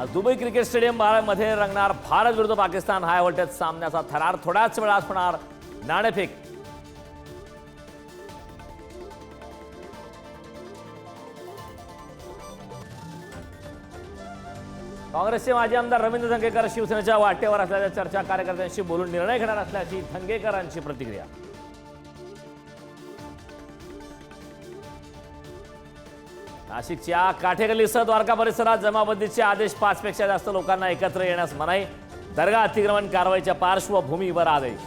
आज Dubai cricket stadium मध्ये रंगणार भारत विरुद्ध पाकिस्तान हाय व्होल्टेज सामन्याचा थरार थोड्याच वेळात होणार नाणेफेक। काँग्रेसचे माजी आमदार रवींद्र धंगेकर शिवसेनेच्या वाटेवर असल्याच्या चर्चा कार्यकर्त्यांशी बोलून निर्णय घेणार असल्याची धंगेकरांची प्रतिक्रिया। नाशिकच्या काठेगल्ली सह द्वारका परिसरात जमाबंदीचे आदेश 5 पेक्षा जास्त लोकांना एकत्र येण्यास मनाई। दर्गा अतिक्रमण कारवाईच्या पार्श्वभूमीवर आदेश।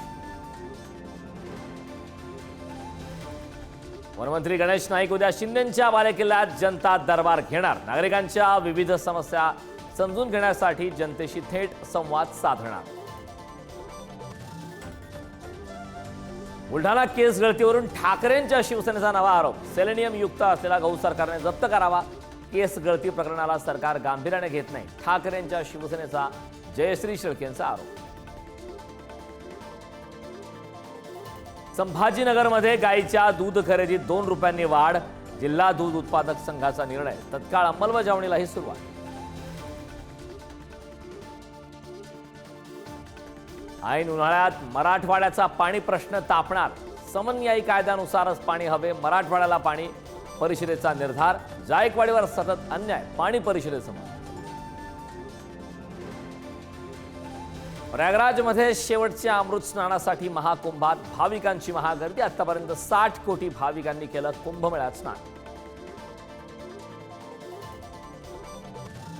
वनमंत्री गणेश नाईक उद्या शिंदेंच्या बालेकिल्ल्यात जनता दरबार घेणार। नागरिकांच्या विविध समस्या समजून घेण्यासाठी जनतेशी थेट संवाद साधणार। बुलढाणा केस गळतीवरून ठाकरेंच्या शिवसेनेचा नवा आरोप। सेलेनियम युक्त असलेला गहू सरकारने जप्त करावा। केस गळती प्रकरणाला सरकार गांभीर्याने घेत नाही, ठाकरेंच्या शिवसेनेचा जयश्री शेळकेंचा आरोप। संभाजीनगरमध्ये गायीच्या दूध खरेदीत 2 रुपयांनी वाढ। जिल्हा दूध उत्पादक संघाचा निर्णय, तत्काळ अंमलबजावणीलाही सुरुवात। ऐन उन्हाळ्यात मराठवाड्याचा पाणी प्रश्न तापणार। समन्यायी कायद्यानुसारच पाणी हवे, मराठवाड्याला पाणी परिषदेचा निर्धार। जायकवाडीवर सतत अन्याय, पाणी परिषदेसमोर। प्रयागराजमध्ये शेवटच्या अमृत स्नानासाठी महाकुंभात भाविकांची महागर्दी। आतापर्यंत 60 कोटी भाविकांनी केलं कुंभमेळ्यात स्नान।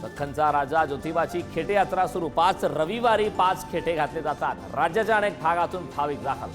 दख्खनचा राजा ज्योतिबाची खेटे यात्रा सुरू। 5 रविवारी 5 खेटे घातले जातात। राज्याच्या अनेक भागातून भाविक दाखल।